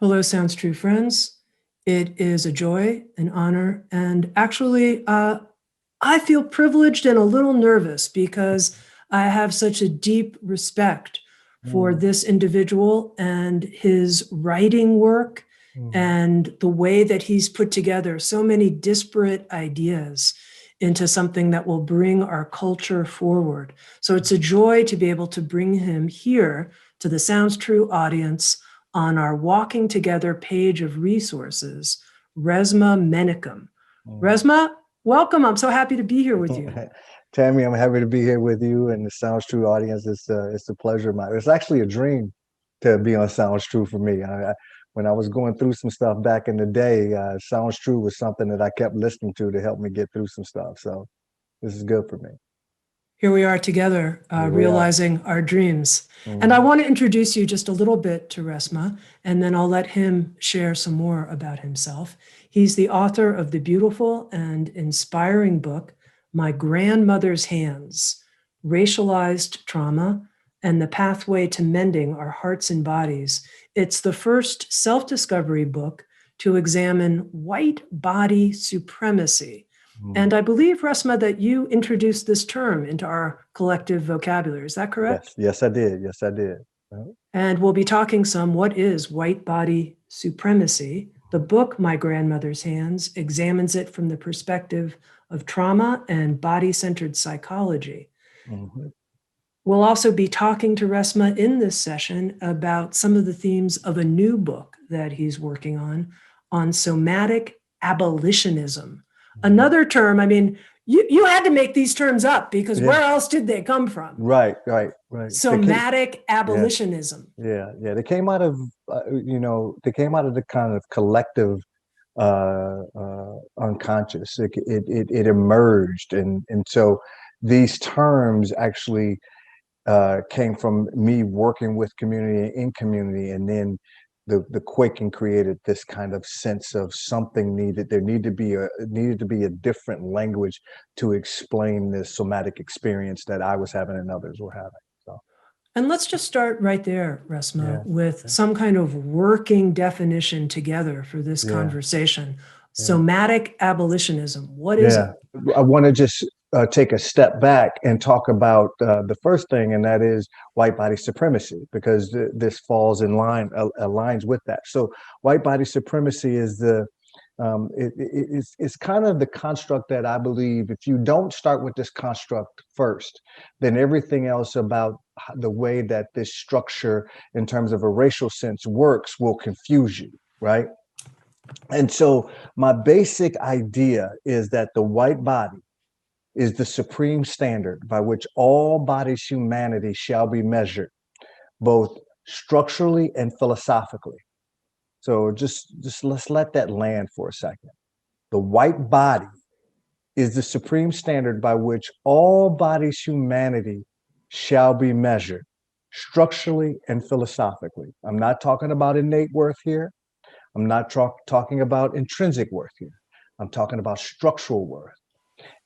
Hello, Sounds True friends. It is a joy, an honor, and actually, I feel privileged and a little nervous because I have such a deep respect for Mm, this individual and his writing work mm, and the way that he's put together so many disparate ideas into something that will bring our culture forward. So it's a joy to be able to bring him here to the Sounds True audience on our Walking Together page of resources, Resmaa Menakem. mm. Resmaa, welcome. I'm so happy to be here with you. Tammy, I'm happy to be here with you and the Sounds True audience. It's a pleasure of mine. It's actually a dream to be on Sounds True for me. When I was going through some stuff back in the day, Sounds True was something that I kept listening to help me get through some stuff. So this is good for me. Here we are together, Here we are. realizing our dreams. And I Mm, want to introduce you just a little bit to Resmaa, and then I'll let him share some more about himself. He's the author of the beautiful and inspiring book, My Grandmother's Hands, Racialized Trauma and the Pathway to Mending Our Hearts and Bodies. It's the first self-discovery book to examine white body supremacy. mm. And I believe, Resmaa, that you introduced this term into our collective vocabulary. Is that correct? Yes, yes, I did. Yes, I did. And we'll be talking some what is white body supremacy. The book, My Grandmother's Hands, examines it from the perspective of trauma and body-centered psychology. Mhm. We'll also be talking to Resmaa in this session about some of the themes of a new book that he's working on somatic abolitionism. Mhm. Another term, I mean, you had to make these terms up because Yeah, where else did they come from? right, right, right. Somatic Yeah. abolitionism. Yeah, yeah. They came out of, they came out of the kind of collective unconscious. It emerged, and so these terms actually came from me working with community in community, and then the quaking created this kind of sense of something needed. There needed to be a different language to explain this somatic experience that I was having and others were having. So And let's just start right there, Resmaa, yeah, with some kind of working definition together for this yeah, conversation. yeah. Somatic abolitionism, what is Yeah, it? I want to just take a step back and talk about the first thing, and that is white body supremacy, because this falls in line, aligns with that. So, white body supremacy is it's kind of the construct that I believe if you don't start with this construct first, then everything else about the way that this structure, in terms of a racial sense, works will confuse you, right? And so my basic idea is that the white body is the supreme standard by which all bodies humanity shall be measured, both structurally and philosophically. So just let's let that land for a second. The white body is the supreme standard by which all bodies humanity shall be measured structurally and philosophically. I'm not talking about innate worth here. I'm not talking about intrinsic worth here. I'm talking about structural worth.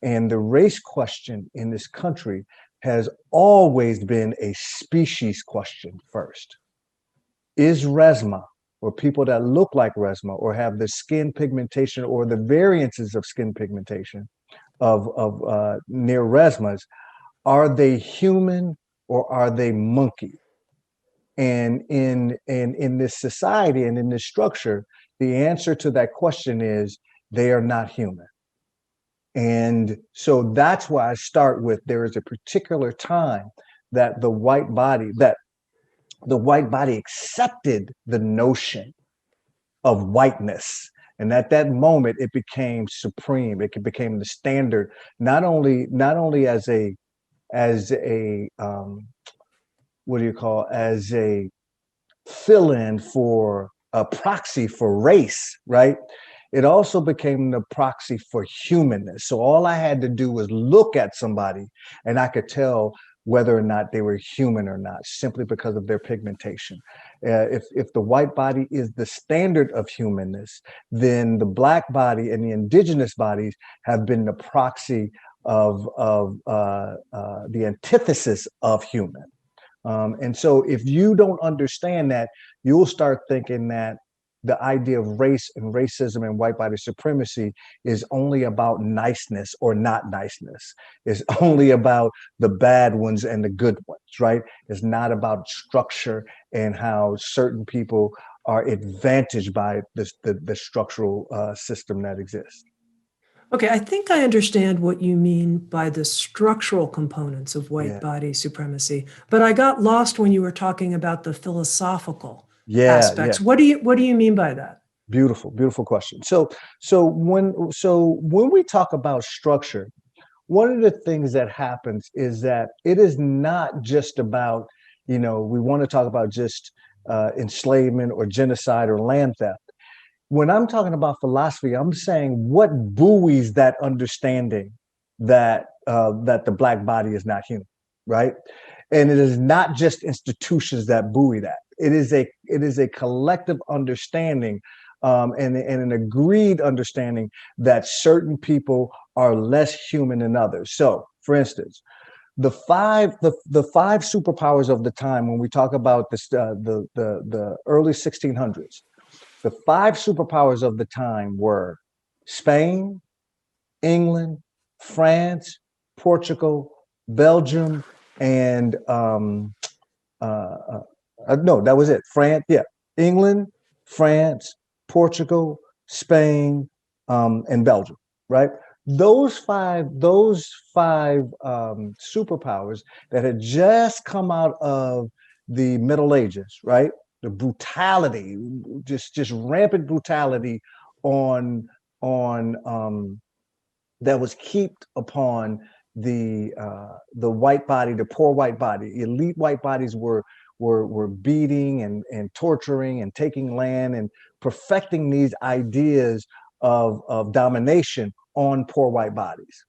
And the race question in this country has always been a species question first. Is Resmaa, or people that look like Resmaa, or have the skin pigmentation or the variances of skin pigmentation of near Resma's, are they human or are they monkey? And in this society and in this structure, the answer to that question is they are not human. And so that's why I start with there is a particular time that the white body accepted the notion of whiteness. And at that moment, it became supreme. It became the standard, not only as a what do you call, as a fill-in for a proxy for race, right? It also became the proxy for humanness. So all I had to do was look at somebody and I could tell whether or not they were human or not, simply because of their pigmentation. If the white body is the standard of humanness, then the black body and the indigenous bodies have been the proxy of the antithesis of human. And so if you don't understand that, you'll start thinking that the idea of race and racism and white body supremacy is only about niceness or not niceness. It's only about the bad ones and the good ones, right? It's not about structure and how certain people are advantaged by the structural system that exists. Okay, I think I understand what you mean by the structural components of white Yeah, body supremacy, but I got lost when you were talking about the philosophical yeah. aspects. What do you mean by that? Beautiful, beautiful question. So when we talk about structure, one of the things that happens is that it is not just about, we want to talk about just enslavement or genocide or land theft. When I'm talking about philosophy, I'm saying what buoys that understanding that the black body is not human, right? And it is not just institutions that buoy that. It is a collective understanding, and an agreed understanding that certain people are less human than others. So, for instance, the five superpowers of the time, when we talk about the early 1600s, the five superpowers of the time were Spain, England, France, Portugal, Belgium, and no, that was it. France, yeah, England, France, Portugal, Spain, and Belgium. Right? Those five superpowers that had just come out of the Middle Ages, right? The brutality, just rampant brutality on that was heaped upon the white body, the poor white body. Elite white bodies were beating and torturing and taking land and perfecting these ideas of domination on poor white bodies.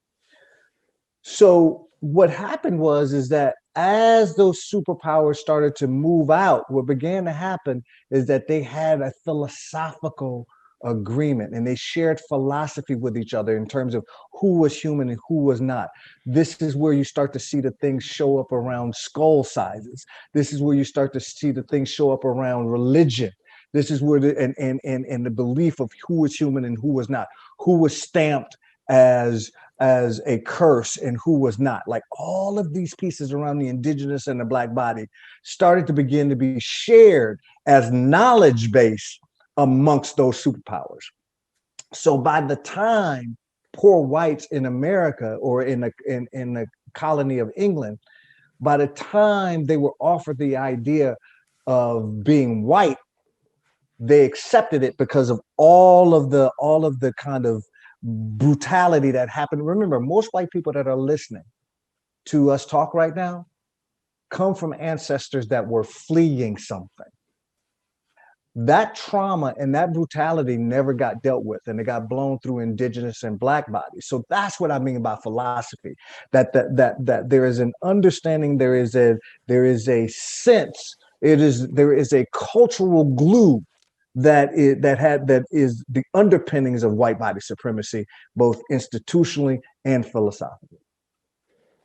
So what happened was is that as those superpowers started to move out, what began to happen is that they had a philosophical agreement and they shared philosophy with each other in terms of who was human and who was not. This is where you start to see the things show up around skull sizes. This is where you start to see the things show up around religion. This is where and the belief of who was human and who was not, who was stamped as a curse and who was not. Like all of these pieces around the indigenous and the black body started to begin to be shared as knowledge base amongst those superpowers. So by the time poor whites in America or in the colony of England, by the time they were offered the idea of being white, they accepted it because of all of the kind of brutality that happened. Remember, most white people that are listening to us talk right now come from ancestors that were fleeing something. That trauma and that brutality never got dealt with, and it got blown through indigenous and black bodies. So that's what I mean by philosophy. That there is an understanding, there is a sense, there is a cultural glue that is the underpinnings of white body supremacy, both institutionally and philosophically.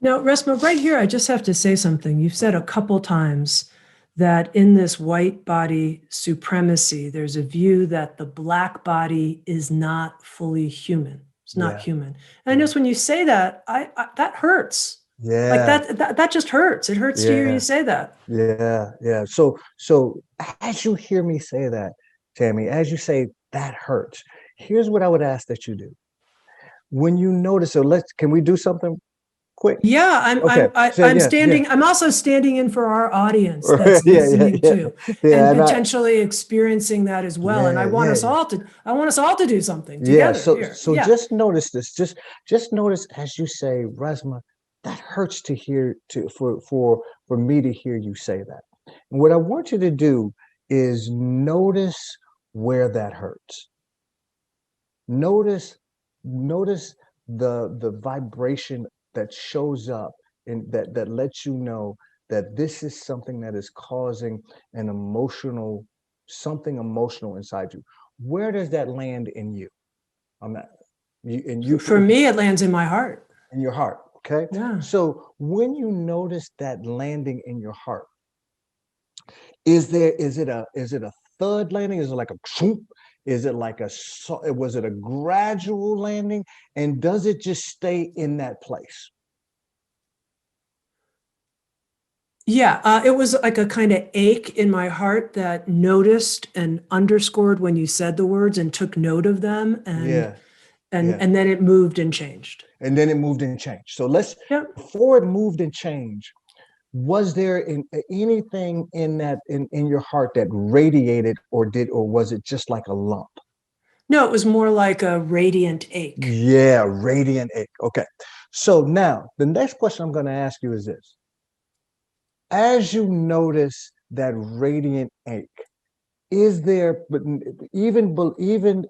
Now, Resmaa, right here, I just have to say something. You've said a couple times that in this white body supremacy, there's a view that the black body is not fully human. It's not Yeah. human. And I notice when you say that, that hurts. Like Yeah. that just hurts. It hurts to hear you Yeah. say that. Yeah. So as you hear me say that, Tami, as you say that hurts, here's what I would ask that you do. When you notice, can we do something quick? Yeah, I'm Okay. I'm I, So I'm yeah, yeah. standing. I'm also standing in for our audience that's listening Yeah. too, Yeah. and And potentially experiencing that as well. And I want us yeah. all to. I want us all to do something Yeah. together So here. so Yeah. just notice this. Just notice as you say, Resmaa, that hurts to hear for me to hear you say that. And what I want you to do is notice where that hurts. Notice, notice the vibration that shows up and that lets you know that this is something that is causing an emotional, something emotional inside you. Where does that land in you? I'm not you and you For me, it lands in my heart. in your heart. Okay. Yeah. So when you notice that landing in your heart, is it a thud landing? Is it like a shoop? Is it like was it a gradual landing? And does it just stay in that place? Yeah, it was like a kind of ache in my heart that noticed and underscored when you said the words and took note of them, and Yeah, and yeah. and then it moved and changed. And then it moved and changed. So Yep. before it moved and changed, was there anything in in your heart that radiated or was it just like a lump? No, it was more like a radiant ache. Yeah, radiant ache. Okay. So now the next question I'm going to ask you is this. As you notice that radiant ache, is there, but even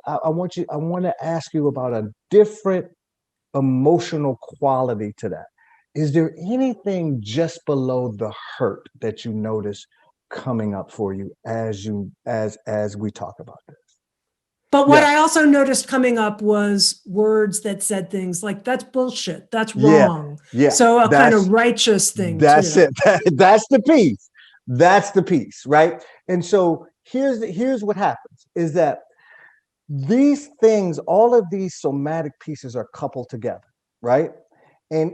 I want to ask you about a different emotional quality to that. Is there anything just below the hurt that you notice coming up for you as we talk about this? But what Yeah, I also noticed coming up was words that said things like, that's bullshit, that's yeah, wrong. yeah. So a kind of righteous thing That's too. it. That's the piece. That's the piece, right? And so here's what happens is that these things, all of these somatic pieces are coupled together, right? And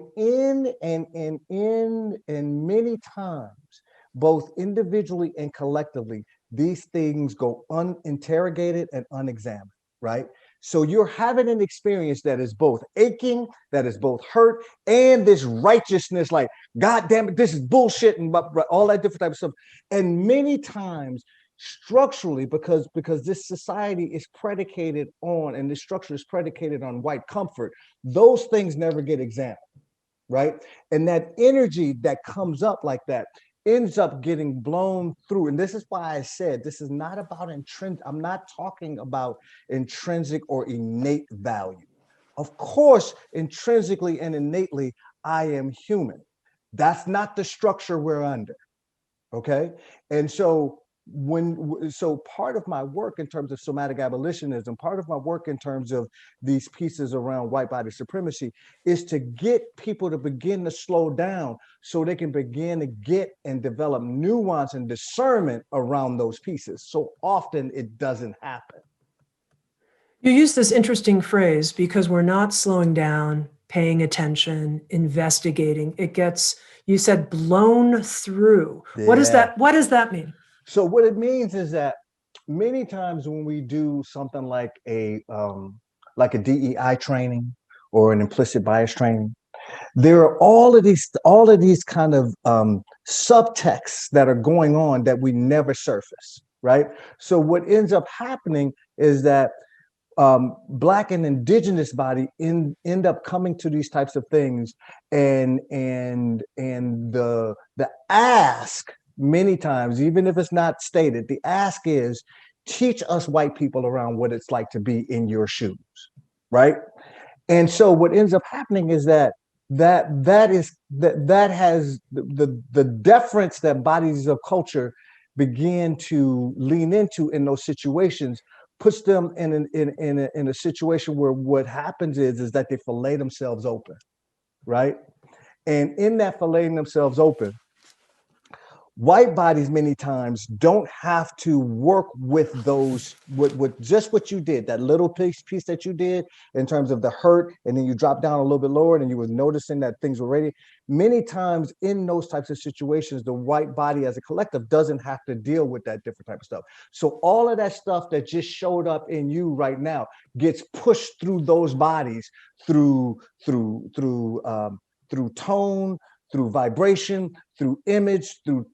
many times, both individually and collectively, these things go uninterrogated and unexamined, right? So you're having an experience that is both aching, that is both hurt, and this righteousness, like, God damn it, this is bullshit, and all that different type of stuff. And many times structurally, because this society is predicated on, and this structure is predicated on white comfort, those things never get examined, right? And that energy that comes up like that ends up getting blown through. And this is why I said this is not about intrinsic. I'm not talking about intrinsic or innate value. Of course, intrinsically and innately, I am human. That's not the structure we're under. Okay. And so part of my work in terms of somatic abolitionism, part of my work in terms of these pieces around white body supremacy is to get people to begin to slow down so they can begin to get and develop nuance and discernment around those pieces. So often it doesn't happen. You use this interesting phrase, because we're not slowing down, paying attention, investigating. It gets, you said, blown through. Yeah. What does that mean? So what it means is that many times when we do something like a DEI training or an implicit bias training, there are all of these kind of subtexts that are going on that we never surface, right? So what ends up happening is that Black and indigenous body end up coming to these types of things, and the ask many times, even if it's not stated, the ask is teach us white people around what it's like to be in your shoes, right? And so what ends up happening is that has the deference that bodies of culture begin to lean into in those situations puts them in a situation where what happens is that they fillet themselves open, right? And in that filleting themselves open, white bodies many times don't have to work with those with just what you did, that little piece that you did in terms of the hurt, and then you drop down a little bit lower and you were noticing that things were ready. Many times in those types of situations, the white body as a collective doesn't have to deal with that different type of stuff. So all of that stuff that just showed up in you right now gets pushed through those bodies through tone, through vibration, through image, through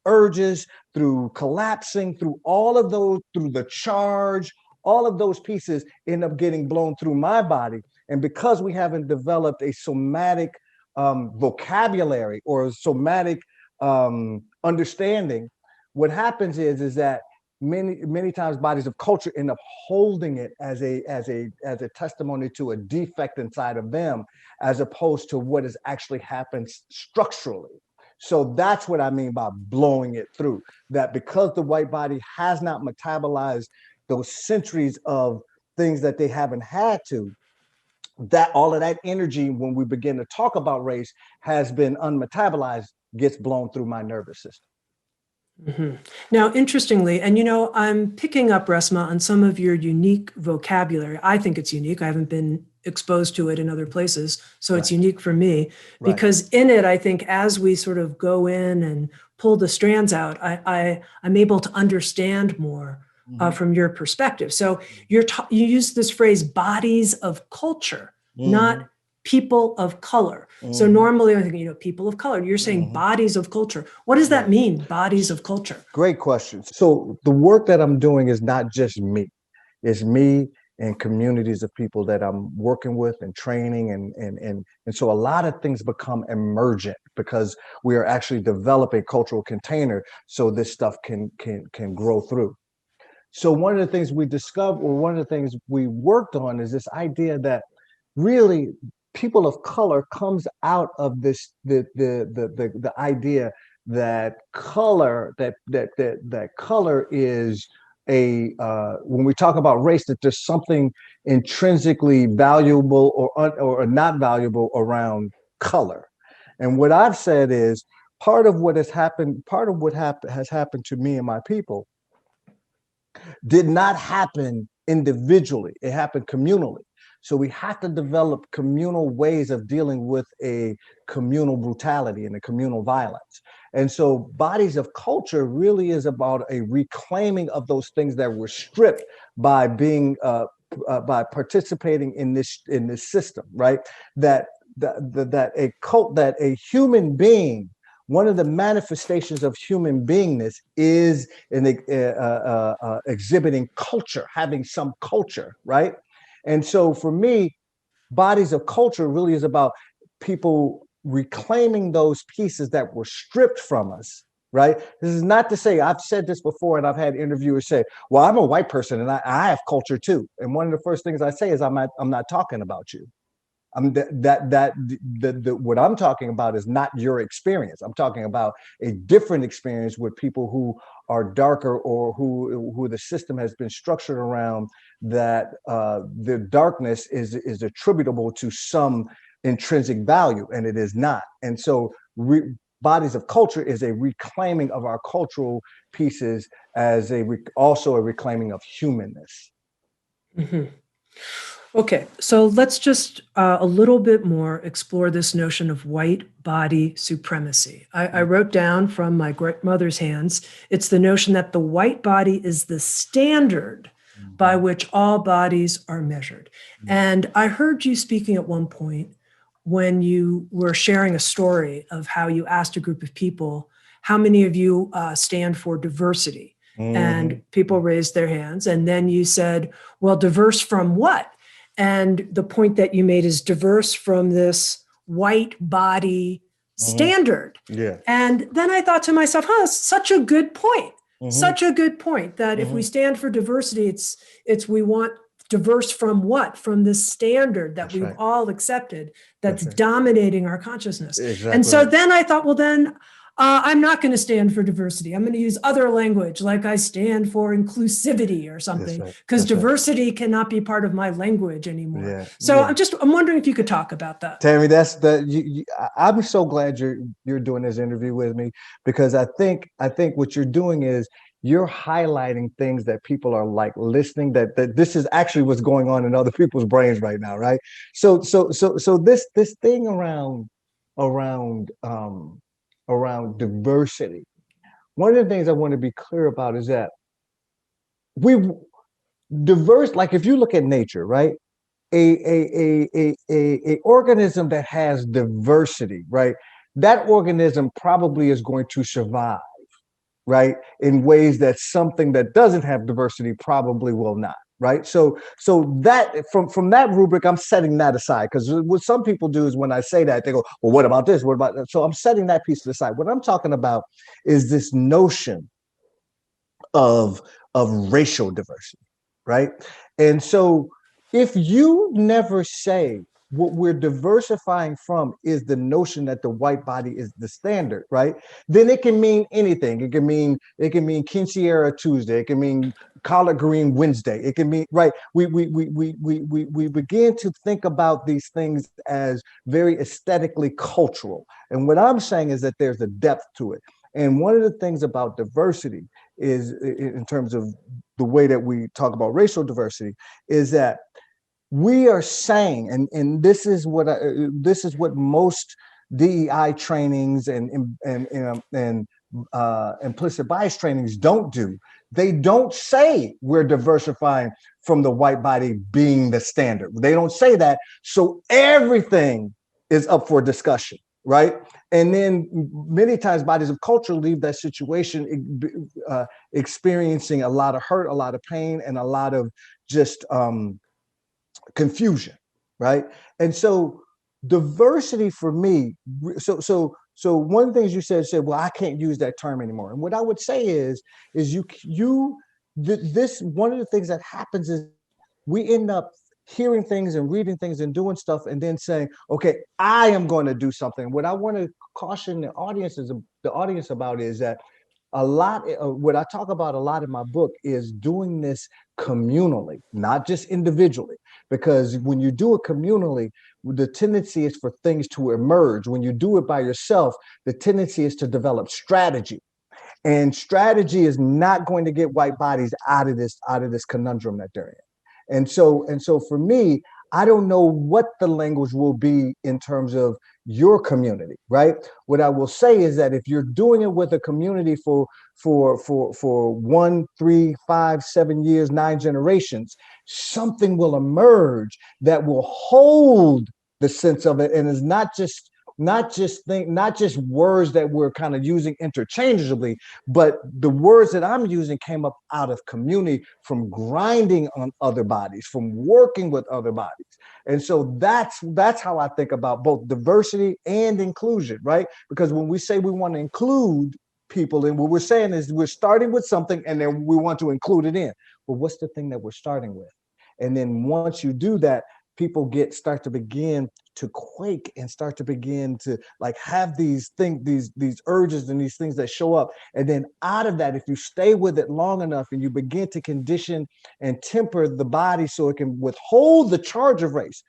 urges, through collapsing, through all of those, through the charge, all of those pieces end up getting blown through my body. And because we haven't developed a somatic vocabulary or a somatic understanding, what happens is that many times bodies of culture end up holding it as a testimony to a defect inside of them, as opposed to what has actually happened structurally. So that's what I mean by blowing it through. That because the white body has not metabolized those centuries of things that they haven't had to, that all of that energy, when we begin to talk about race, has been unmetabolized, gets blown through my nervous system. Now, interestingly, and I'm picking up, Resmaa, on some of your unique vocabulary. I think it's unique. I haven't been exposed to it in other places, so it's Right. unique for me Right. because in it, I think as we sort of go in and pull the strands out, I'm able to understand more from your perspective. So you use this phrase "bodies of culture," not people of color. So normally I think, people of color, you're saying bodies of culture. What does that Right. mean, bodies of culture? Great question. So the work that I'm doing is not just me. It's me and communities of people that I'm working with and training and so a lot of things become emergent because we are actually developing a cultural container so this stuff can grow through. So one of the things we discovered, or one of the things we worked on, is this idea that really people of color comes out of this the idea that color is a when we talk about race, that there's something intrinsically valuable or not valuable around color. And what I've said is part of what has happened to me and my people did not happen individually, it happened communally. So we have to develop communal ways of dealing with a communal brutality and a communal violence. And so bodies of culture really is about a reclaiming of those things that were stripped by being by participating in this system, right? That a human being, one of the manifestations of human beingness is exhibiting culture, having some culture, right? And so for me, bodies of culture really is about people reclaiming those pieces that were stripped from us, right? This is not to say, I've said this before and I've had interviewers say, well, I'm a white person and I have culture too. And one of the first things I say is I'm not talking about you. What I'm talking about is not your experience. I'm talking about a different experience with people who are darker or who the system has been structured around, that the darkness is attributable to some intrinsic value, and it is not. And so bodies of culture is a reclaiming of our cultural pieces as also a reclaiming of humanness. Okay, so let's just a little bit more explore this notion of white body supremacy. I wrote down from my grandmother's hands, it's the notion that the white body is the standard by which all bodies are measured. And I heard you speaking at one point when you were sharing a story of how you asked a group of people, how many of you stand for diversity? And people raised their hands. And then you said, well, diverse from what? And the point that you made is diverse from this white body standard. Yeah. And then I thought to myself, such a good point. Such a good point that if we stand for diversity, it's we want diverse from what? From the standard that we've all accepted that's dominating our consciousness. Exactly. And so then I thought, well, then I'm not going to stand for diversity. I'm going to use other language, like I stand for inclusivity or something, because diversity cannot be part of my language anymore. Yeah. So I'm wondering if you could talk about that. Tami, I'm so glad you're doing this interview with me, because I think what you're doing is you're highlighting things that people are like listening, that this is actually what's going on in other people's brains right now, right? So this thing around diversity. One of the things I want to be clear about is that we diverse, like if you look at nature, right? A organism that has diversity, right? That organism probably is going to survive, right? In ways that something that doesn't have diversity probably will not. Right. So that from that rubric, I'm setting that aside, because what some people do is when I say that, they go, well, what about this? What about that? So I'm setting that piece to the side. What I'm talking about is this notion of racial diversity, right? And so if you never say what we're diversifying from is the notion that the white body is the standard, right? Then it can mean anything. It can mean Quinceañera Tuesday. It can mean collard green Wednesday. It can mean, right? We begin to think about these things as very aesthetically cultural. And what I'm saying is that there's a depth to it. And one of the things about diversity is, in terms of the way that we talk about racial diversity, is that we are saying, and this is what most DEI trainings and implicit bias trainings don't do. They don't say we're diversifying from the white body being the standard. They don't say that. So everything is up for discussion, right? And then many times bodies of culture leave that situation experiencing a lot of hurt, a lot of pain, and a lot of just confusion, right? And so diversity for me, so one of the things you said, well, I can't use that term anymore. And what I would say is this one of the things that happens is we end up hearing things and reading things and doing stuff and then saying, okay, I am going to do something. What I want to caution the audience about is that what I talk about a lot in my book is doing this communally, not just individually. Because when you do it communally, the tendency is for things to emerge. When you do it by yourself, the tendency is to develop strategy. And strategy is not going to get white bodies out of this conundrum that they're in. And so for me, I don't know what the language will be in terms of your community, right? What I will say is that if you're doing it with a community for 1, 3, 5, 7 years, 9 generations, something will emerge that will hold the sense of it, and is not just words that we're kind of using interchangeably, but the words that I'm using came up out of community, from grinding on other bodies, from working with other bodies. And so that's how I think about both diversity and inclusion, right? Because when we say we want to include people, and what we're saying is we're starting with something and then we want to include it in. Well, what's the thing that we're starting with? And then once you do that, people start to begin to quake and start to begin to like have these urges and these things that show up. And then out of that, if you stay with it long enough and you begin to condition and temper the body so it can withhold the charge of race,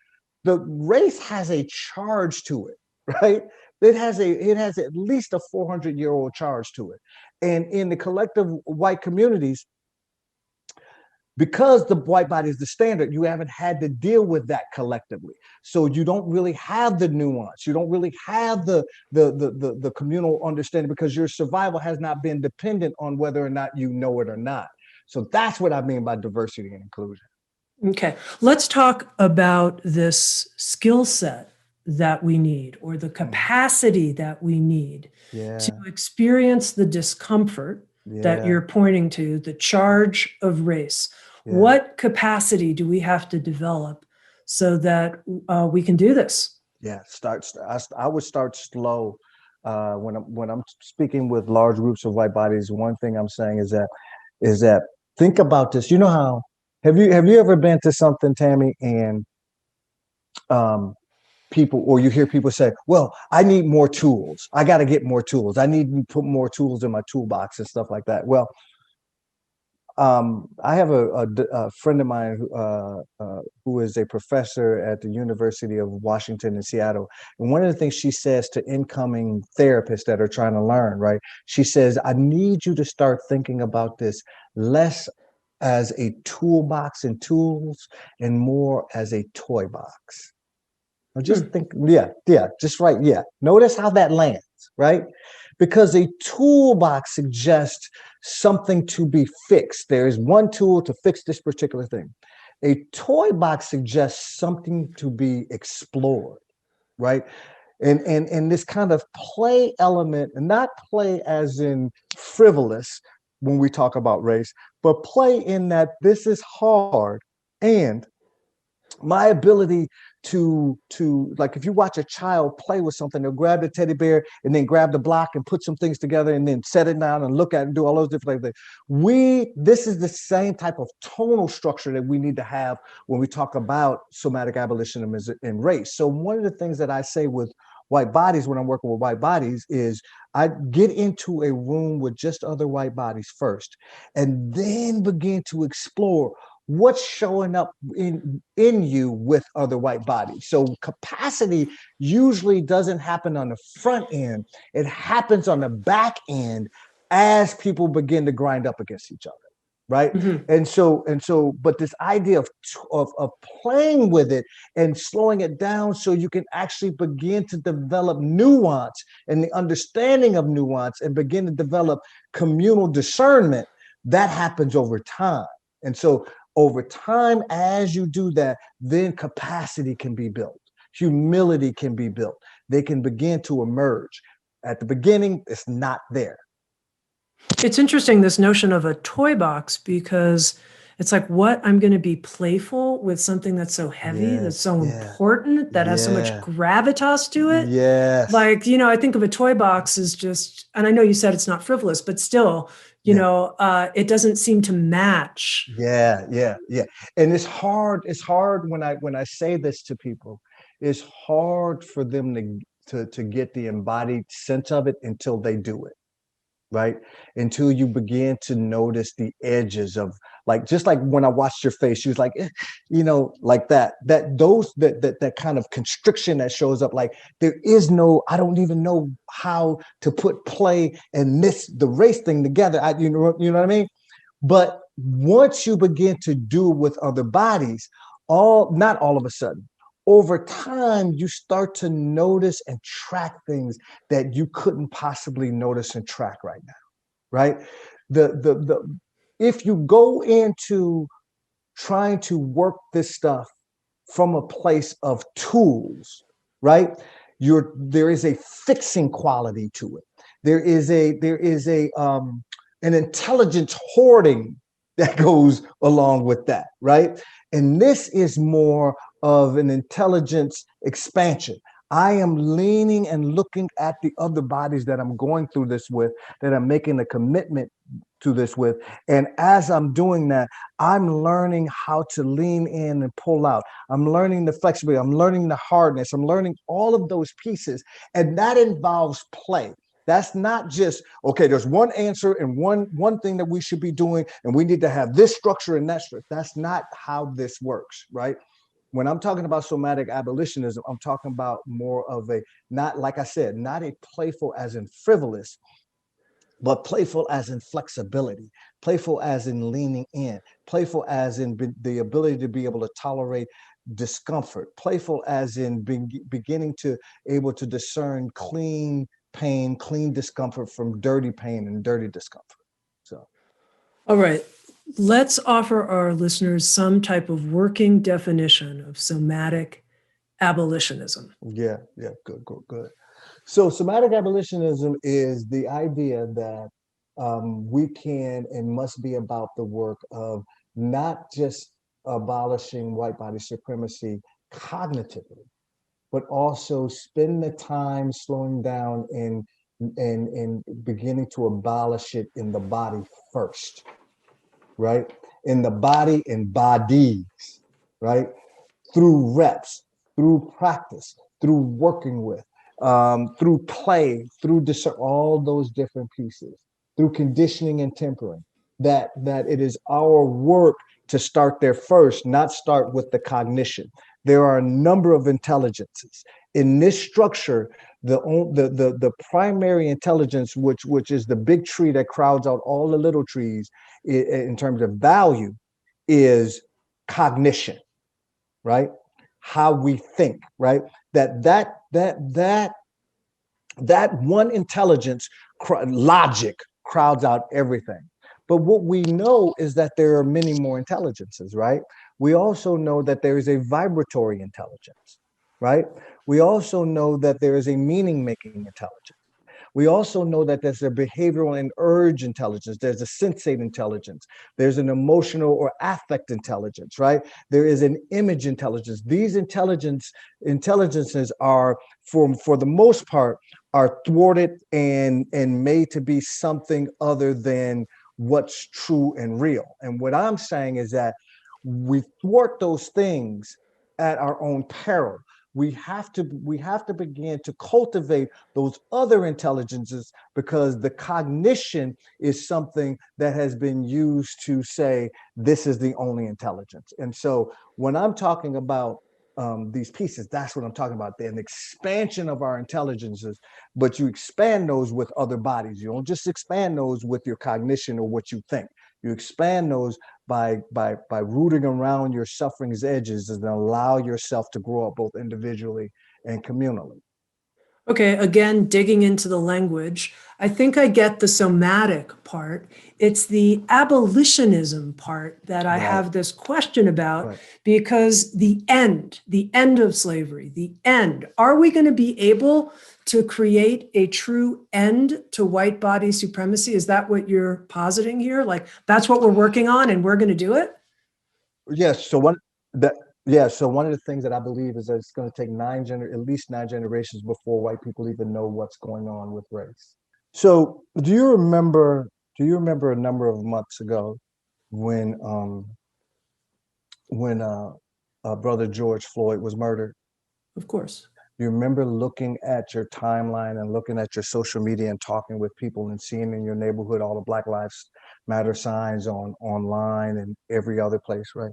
the race has a charge to it, right? It has at least a 400-year-old charge to it. And in the collective white communities, because the white body is the standard, you haven't had to deal with that collectively. So you don't really have the nuance. You don't really have the communal understanding, because your survival has not been dependent on whether or not you know it or not. So that's what I mean by diversity and inclusion. Okay, let's talk about this skill set that we need, or the capacity that we need to experience the discomfort that you're pointing to, the charge of race. What capacity do we have to develop so that we can do this? Yeah, I would start slow. When I'm speaking with large groups of white bodies, one thing I'm saying is that think about this. You know how have you ever been to something, Tami, and people, or you hear people say, well, I need more tools. I got to get more tools. I need to put more tools in my toolbox and stuff like that. Well, I have a friend of mine who is a professor at the University of Washington in Seattle. And one of the things she says to incoming therapists that are trying to learn, right? She says, I need you to start thinking about this less as a toolbox and tools and more as a toy box. Now just think, just right. Yeah. Notice how that lands, right? Because a toolbox suggests something to be fixed. There is one tool to fix this particular thing. A toy box suggests something to be explored, right? And this kind of play element, and not play as in frivolous when we talk about race, but play in that this is hard, and my ability to like, if you watch a child play with something, they'll grab the teddy bear and then grab the block and put some things together and then set it down and look at it and do all those different things. This is the same type of tonal structure that we need to have when we talk about somatic abolitionism and race. So one of the things that I say with white bodies when I'm working with white bodies is I get into a room with just other white bodies first, and then begin to explore what's showing up in you with other white bodies. So capacity usually doesn't happen on the front end. It happens on the back end as people begin to grind up against each other. Right. Mhm. But this idea of playing with it and slowing it down so you can actually begin to develop nuance and the understanding of nuance and begin to develop communal discernment, that happens over time. And so over time, as you do that, then capacity can be built, humility can be built, they can begin to emerge. At the beginning, it's not there. It's interesting, this notion of a toy box, because it's like, what, I'm going to be playful with something that's so heavy, Yeah, that's so yeah, important, that has so much yeah, gravitas to it. yes, Like, I think of a toy box as just, and I know you said it's not frivolous, but still, yeah, it doesn't seem to match. yeah, yeah, yeah. And it's hard. It's hard when I say this to people. It's hard for them to get the embodied sense of it until they do it. Right? Until you begin to notice the edges of, like, just like when I watched your face, she was like, like that kind of constriction that shows up. Like, there is no, I don't even know how to put play and the race thing together. You know what I mean? But once you begin to do it with other bodies, not all of a sudden, over time, you start to notice and track things that you couldn't possibly notice and track right now, right? The if you go into trying to work this stuff from a place of tools, right? There is a fixing quality to it. There is an intelligence hoarding that goes along with that, right? And this is more of an intelligence expansion. I am leaning and looking at the other bodies that I'm going through this with, that I'm making a commitment to this with. And as I'm doing that, I'm learning how to lean in and pull out. I'm learning the flexibility. I'm learning the hardness. I'm learning all of those pieces. And that involves play. That's not just, okay, there's one answer and one thing that we should be doing, and we need to have this structure and that structure. That's not how this works, right? When I'm talking about somatic abolitionism, I'm talking about more of a, not, like I said, not a playful as in frivolous, but playful as in flexibility, playful as in leaning in, playful as in the ability to be able to tolerate discomfort, playful as in beginning to able to discern clean pain, clean discomfort from dirty pain and dirty discomfort. So, All right. Let's offer our listeners some type of working definition of somatic abolitionism. yeah, good. So somatic abolitionism is the idea that we can and must be about the work of not just abolishing white body supremacy cognitively, but also spend the time slowing down and beginning to abolish it in the body first, right? In the body and bodies, right? Through reps, through practice, through working with, through play, through all those different pieces, through conditioning and tempering. That it is our work to start there first, not start with the cognition. There are a number of intelligences in this structure. The primary intelligence, which is the big tree that crowds out all the little trees in terms of value, is cognition, right? How we think, right? That one intelligence, logic, crowds out everything. But what we know is that there are many more intelligences, right? We also know that there is a vibratory intelligence, right? We also know that there is a meaning making intelligence. We also know that there's a behavioral and urge intelligence. There's a sensate intelligence. There's an emotional or affect intelligence, right? There is an image intelligence. These intelligences are, for the most part, are thwarted and made to be something other than what's true and real. And what I'm saying is that we thwart those things at our own peril. we have to begin to cultivate those other intelligences, because the cognition is something that has been used to say this is the only intelligence. And so when I'm talking about these pieces, that's what I'm talking about. They're an expansion of our intelligences, but you expand those with other bodies. You don't just expand those with your cognition or what you think. You expand those by rooting around your suffering's edges and allow yourself to grow up both individually and communally. Okay, again, digging into the language, I think I get the somatic part. It's the abolitionism part that I have this question about, because the end of slavery, the end, are we going to be able to create a true end to white body supremacy? Is that what you're positing here? Like, that's what we're working on and we're going to do it? Yes. So one that yeah. So one of the things that I believe is that it's going to take at least 9 generations before white people even know what's going on with race. So do you remember? Do you remember a number of months ago when when brother George Floyd was murdered? Of course. You remember looking at your timeline and looking at your social media and talking with people and seeing in your neighborhood all the Black Lives Matter signs online and every other place, right?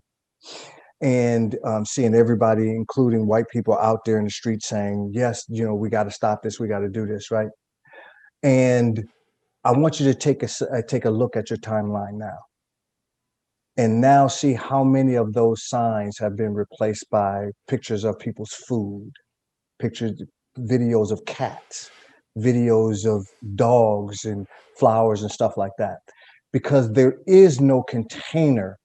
And seeing everybody, including white people, out there in the street saying, yes, we got to stop this, we got to do this, right? And I want you to take a look at your timeline now, and now see how many of those signs have been replaced by pictures of people's food, pictures, videos of cats, videos of dogs and flowers and stuff like that. Because there is no container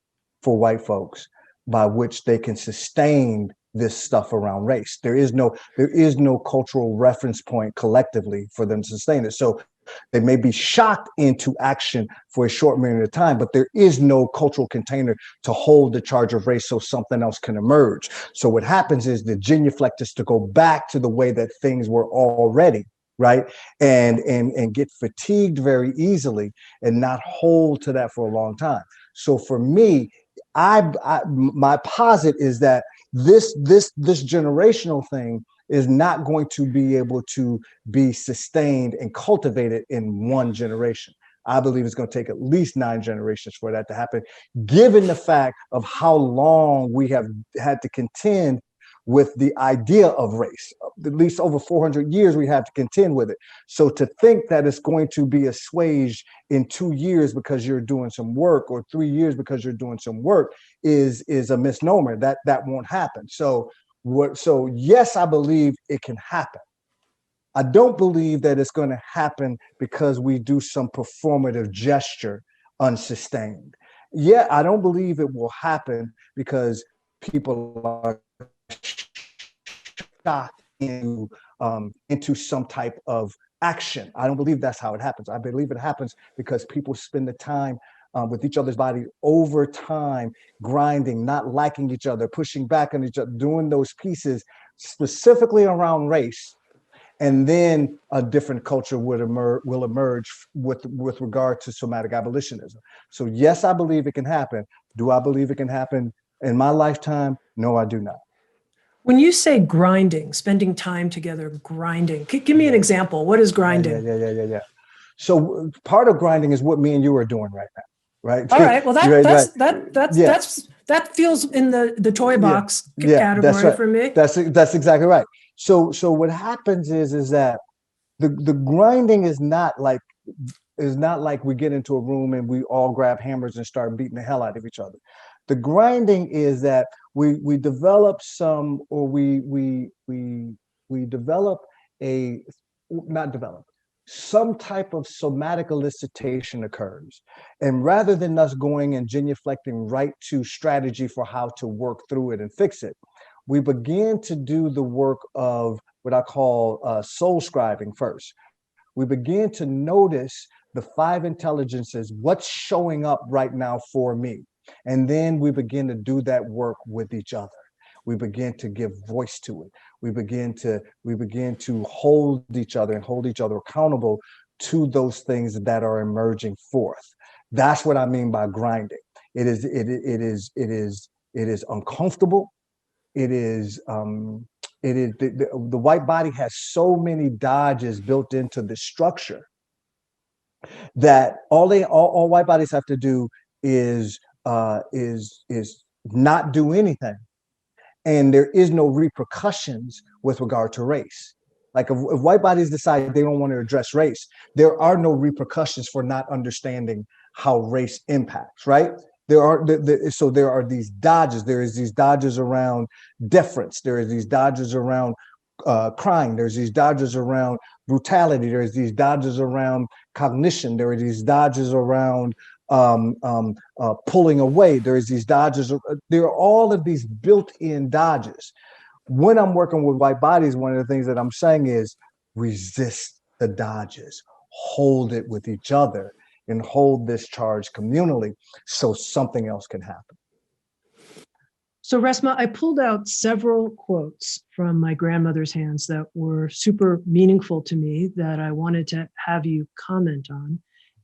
for white folks by which they can sustain this stuff around race. There is no cultural reference point collectively for them to sustain it. So they may be shocked into action for a short period of time, but there is no cultural container to hold the charge of race so something else can emerge. So what happens is the genuflect is to go back to the way that things were already, right? And get fatigued very easily and not hold to that for a long time. So for me, my posit is that this generational thing is not going to be able to be sustained and cultivated in one generation. I believe it's going to take at least 9 generations for that to happen, given the fact of how long we have had to contend with the idea of race. At least over 400 years we have to contend with it. So to think that it's going to be assuaged in 2 years because you're doing some work, or 3 years because you're doing some work, is a misnomer. That won't happen. So yes, I believe it can happen. I don't believe that it's going to happen because we do some performative gesture unsustained. Yeah, I don't believe it will happen because people are shocked into some type of action. I don't believe that's how it happens. I believe it happens because people spend the time with each other's body over time, grinding, not liking each other, pushing back on each other, doing those pieces specifically around race. And then a different culture will emerge with regard to somatic abolitionism. So yes, I believe it can happen. Do I believe it can happen in my lifetime? No, I do not. When you say grinding, spending time together, grinding, give me an example. What is grinding? Yeah. So part of grinding is what me and you are doing right now, right? All right. Well, Yeah, that feels in the toy box that's category right. for me. That's exactly right. So what happens is that the grinding is not like we get into a room and we all grab hammers and start beating the hell out of each other. The grinding is that we develop some, or we develop a not develop some type of somatic elicitation occurs. And rather than us going and genuflecting right to strategy for how to work through it and fix it, we begin to do the work of what I call soul scribing first. We begin to notice the 5 intelligences, what's showing up right now for me. And then we begin to do that work with each other. We begin to give voice to it. We begin to hold each other and hold each other accountable to those things that are emerging forth. That's what I mean by grinding. It is uncomfortable. It is It is the white body has so many dodges built into the structure that all white bodies have to do is not do anything, and there is no repercussions with regard to race. Like if white bodies decide they don't want to address race, there are no repercussions for not understanding how race impacts, right? So there are these dodges. There is these dodges around deference. There is these dodges around crime. There's these dodges around brutality. There's these dodges around cognition. There are these dodges around pulling away. There's these dodges. There are all of these built-in dodges. When I'm working with white bodies, one of the things that I'm saying is resist the dodges, hold it with each other, and hold this charge communally so something else can happen. So Resmaa, I pulled out several quotes from my grandmother's hands that were super meaningful to me that I wanted to have you comment on.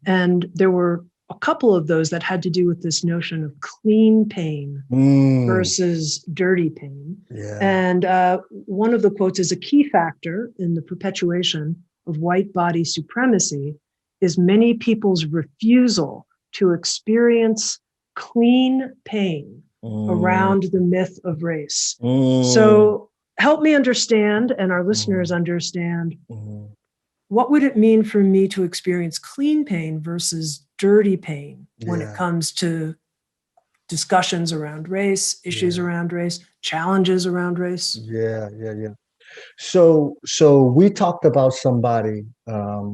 And there were a couple of those that had to do with this notion of clean pain versus dirty pain. Yeah. And one of the quotes is, a key factor in the perpetuation of white body supremacy is many people's refusal to experience clean pain around the myth of race. So help me understand, and our listeners understand, what would it mean for me to experience clean pain versus dirty pain when it comes to discussions around race, issues around race, challenges around race? Yeah. So we talked about somebody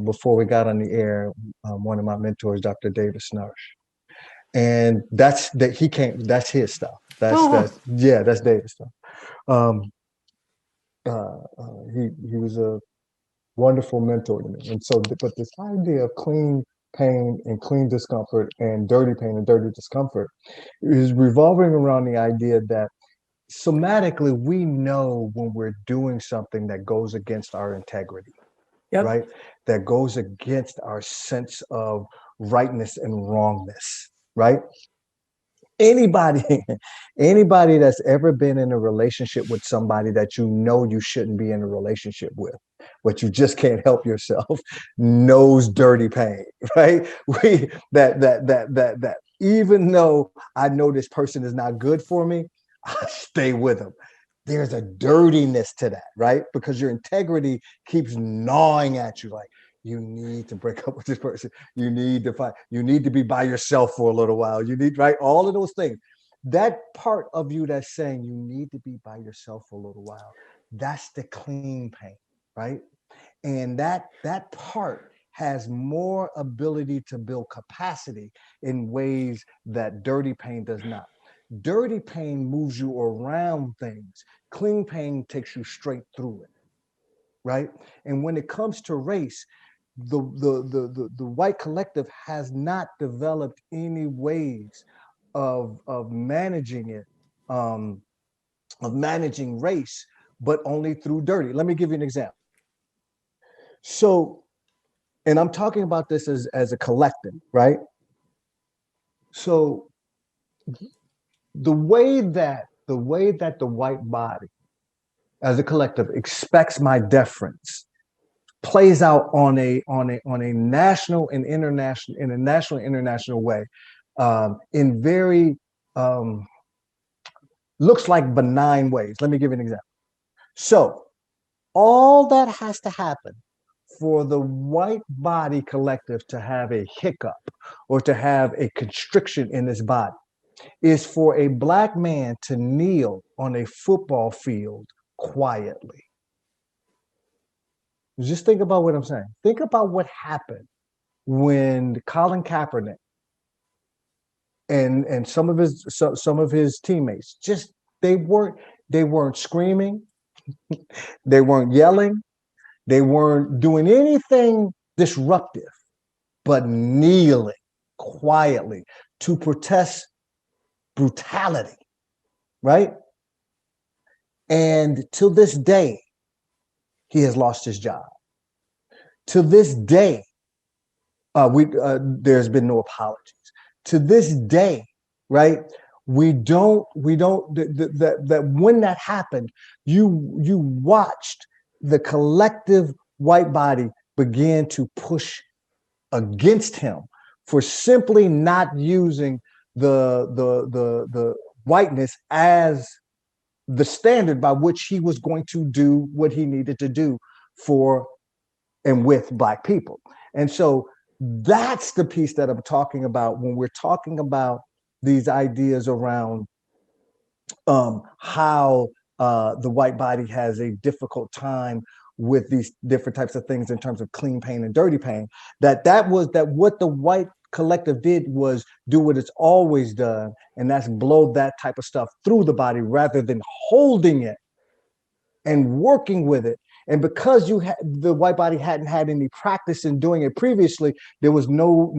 before we got on the air, one of my mentors, Dr. David Snarsh. And that's his stuff. That's David's stuff. He was a wonderful mentor to me. And so, but this idea of clean pain and clean discomfort and dirty pain and dirty discomfort is revolving around the idea that somatically we know when we're doing something that goes against our integrity, right? That goes against our sense of rightness and wrongness, right? Anybody that's ever been in a relationship with somebody that you know you shouldn't be in a relationship with, but you just can't help yourself, knows dirty pain, right? That even though I know this person is not good for me, I stay with them. There's a dirtiness to that, right? Because your integrity keeps gnawing at you, like, you need to break up with this person. You need to be by yourself for a little while. You need, right? All of those things. That part of you that's saying you need to be by yourself for a little while, that's the clean pain, right? And that part has more ability to build capacity in ways that dirty pain does not. Dirty pain moves you around things. Clean pain takes you straight through it, right? And when it comes to race, the white collective has not developed any ways of managing it, of managing race, but only through dirty. Let me give you an example. So, and I'm talking about this as a collective, right? So the way that the white body as a collective expects my deference plays out on a national and international way, in very looks like benign ways. Let me give you an example. So all that has to happen for the white body collective to have a hiccup or to have a constriction in this body is for a Black man to kneel on a football field quietly. Just think about what I'm saying. Think about what happened when Colin Kaepernick and some of his teammates they weren't screaming, they weren't yelling, they weren't doing anything disruptive, but kneeling quietly to protest brutality, right? And till this day, he has lost his job. To this day, there's been no apologies. To this day, right? that when that happened, you watched the collective white body begin to push against him for simply not using the whiteness as the standard by which he was going to do what he needed to do for and with Black people. And so that's the piece that I'm talking about when we're talking about these ideas around how the white body has a difficult time with these different types of things in terms of clean pain and dirty pain. That what the white collective did was do what it's always done, and that's blow that type of stuff through the body rather than holding it and working with it. And because the white body hadn't had any practice in doing it previously, there was no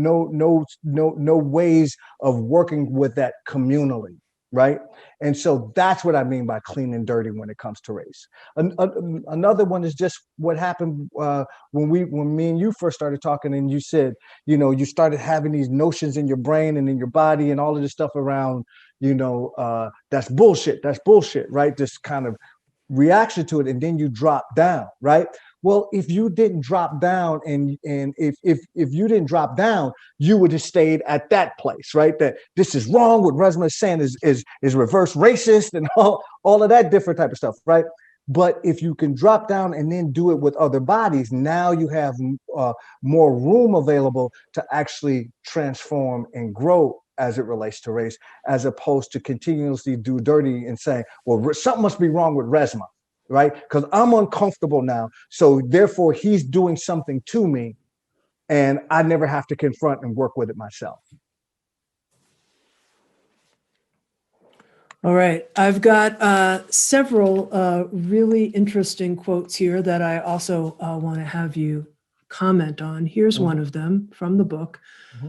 ways of working with that communally, right? And so that's what I mean by clean and dirty when it comes to race. Another one is just what happened when me and you first started talking, and you said, you started having these notions in your brain and in your body and all of this stuff around, that's bullshit, right? This kind of reaction to it, and then you drop down, right? Well, if you didn't drop down, and if you didn't drop down, you would have stayed at that place, right? That this is wrong. What Resmaa is saying is reverse racist and all of that different type of stuff, right? But if you can drop down and then do it with other bodies, now you have more room available to actually transform and grow as it relates to race, as opposed to continuously do dirty and saying, well, something must be wrong with Resmaa, right? Because I'm uncomfortable now. So therefore he's doing something to me, and I never have to confront and work with it myself. All right. I've got several really interesting quotes here that I also want to have you comment on. Here's one of them from the book.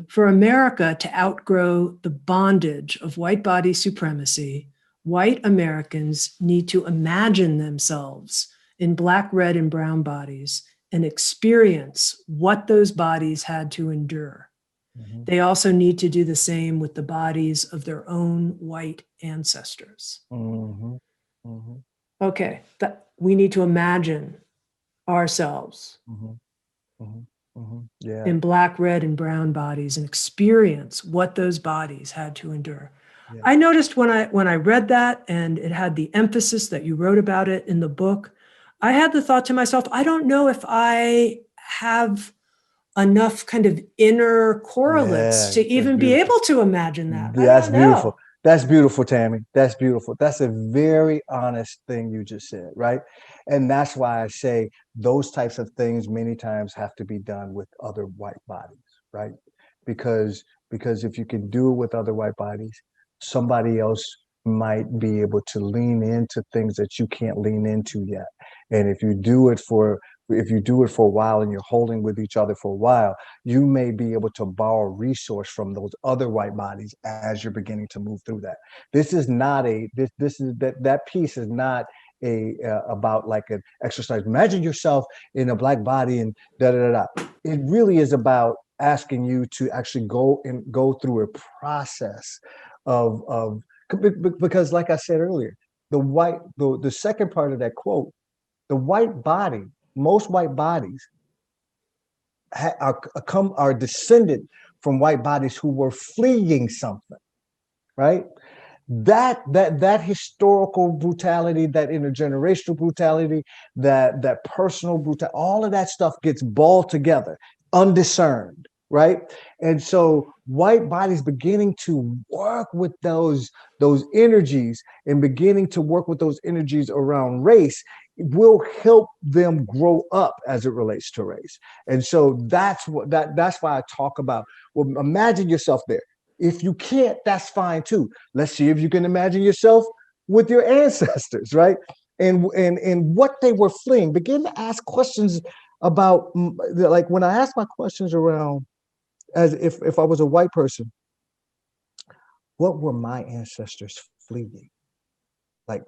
For America to outgrow the bondage of white body supremacy, white Americans need to imagine themselves in Black, red, and brown bodies and experience what those bodies had to endure. They also need to do the same with the bodies of their own white ancestors. Okay, we need to imagine ourselves in Black, red, and brown bodies and experience what those bodies had to endure. Yeah. I noticed when I read that, and it had the emphasis that you wrote about it in the book, I had the thought to myself, I don't know if I have enough kind of inner correlates to even be able to imagine that. Yeah, that's beautiful. That's beautiful, Tami. That's beautiful. That's a very honest thing you just said, right? And that's why I say those types of things many times have to be done with other white bodies, right? Because if you can do it with other white bodies, somebody else might be able to lean into things that you can't lean into yet. And if you do it for a while and you're holding with each other for a while, you may be able to borrow resource from those other white bodies as you're beginning to move through that. This is not that piece is not about like an exercise. Imagine yourself in a Black body and da da da. It really is about asking you to actually go through a process of because, like I said earlier, the second part of that quote, the white body, most white bodies are descended from white bodies who were fleeing something, right? That historical brutality, that intergenerational brutality, that personal brutality, all of that stuff gets balled together, undiscerned, right? And so white bodies beginning to work with those energies and beginning to work with those energies around race will help them grow up as it relates to race. And so that's why I talk about, well, imagine yourself there. If you can't, that's fine too. Let's see if you can imagine yourself with your ancestors, right? And what they were fleeing. Begin to ask questions about, like when I ask my questions around, as if I was a white person, what were my ancestors fleeing? Like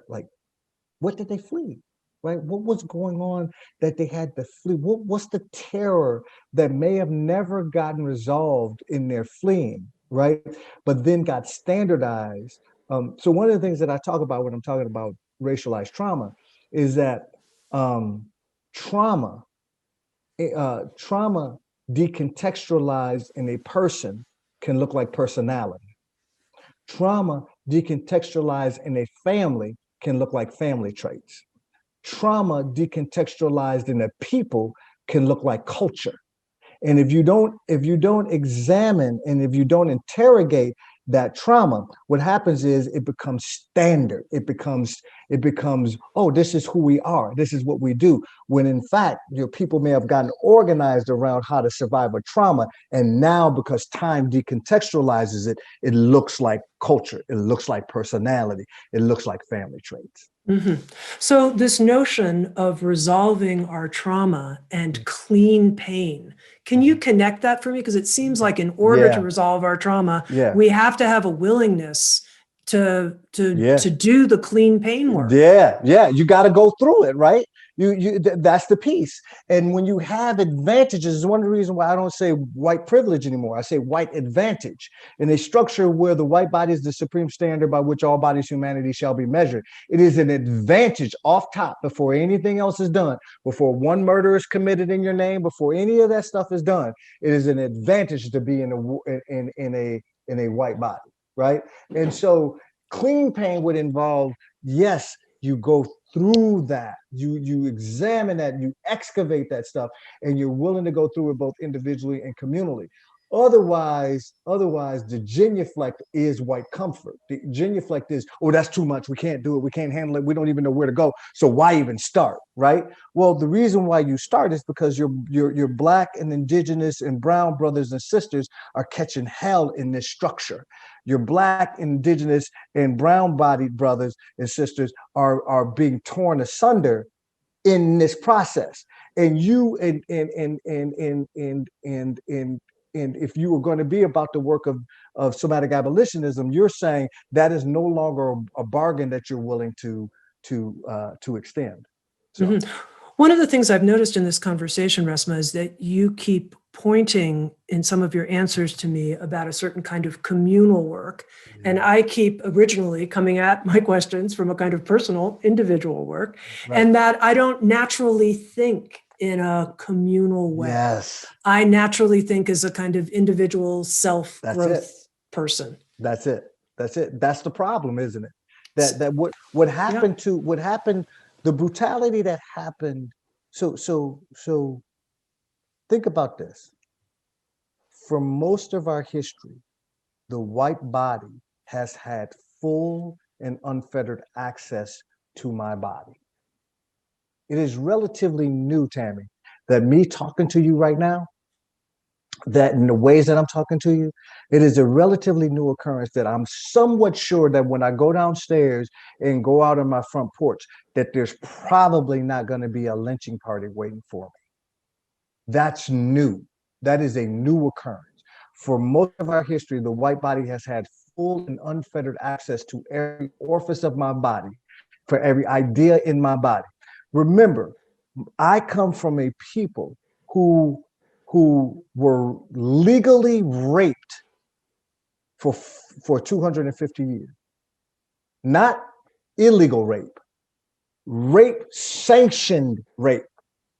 what did they flee? Right? What was going on that they had to flee? What's the terror that may have never gotten resolved in their fleeing, right? But then got standardized So one of the things that I talk about when I'm talking about racialized trauma is that trauma, trauma decontextualized in a person can look like personality. Trauma decontextualized in a family can look like family traits. Trauma decontextualized in a people can look like culture. And if you don't examine and if you don't interrogate that trauma, what happens is it becomes standard. It becomes, oh, this is who we are. This is what we do. When in fact, your people may have gotten organized around how to survive a trauma. And now because time decontextualizes it, it looks like culture. It looks like personality. It looks like family traits. Mm-hmm. So this notion of resolving our trauma and clean pain, can you connect that for me? Because it seems like in order to Yeah, resolve our trauma, yeah, we have to have a willingness yeah. to do the clean pain work. Yeah. You got to go through it, right? That's the piece. And when you have advantages, is one of the reasons why I don't say white privilege anymore. I say white advantage. In a structure where the white body is the supreme standard by which all bodies humanity shall be measured, it is an advantage off top before anything else is done, before one murder is committed in your name, before any of that stuff is done. It is an advantage to be in a white body, right? And so clean pain would involve, yes, you go through that, you examine that, you excavate that stuff, and you're willing to go through it both individually and communally. Otherwise, the genuflect is white comfort. The genuflect is, oh, that's too much. We can't do it. We can't handle it. We don't even know where to go. So why even start, right? Well, the reason why you start is because your black and indigenous and brown brothers and sisters are catching hell in this structure. Your black, indigenous, and brown-bodied brothers and sisters are being torn asunder in this process. And you and if you were going to be about the work of somatic abolitionism, you're saying that is no longer a bargain that you're willing to extend. So Mm-hmm. One of the things I've noticed in this conversation, Resmaa, is that you keep pointing in some of your answers to me about a certain kind of communal work. And I keep originally coming at my questions from a kind of personal, individual work, right. and that I don't naturally think in a communal way. Yes, I naturally think as a kind of individual that's it. self-growth person. That's it. That's it. That's the problem, isn't it? That what Yeah. happened to what happened, the brutality that happened. So think about this. For most of our history, the white body has had full and unfettered access to my body. It is relatively new, Tami, that me talking to you right now, that in the ways that I'm talking to you, it is a relatively new occurrence that I'm somewhat sure that when I go downstairs and go out on my front porch, that there's probably not going to be a lynching party waiting for me. That's new. That is a new occurrence. For most of our history, the white body has had full and unfettered access to every orifice of my body, for every idea in my body. Remember, I come from a people who who were legally raped for 250 years. Not illegal rape, rape sanctioned rape,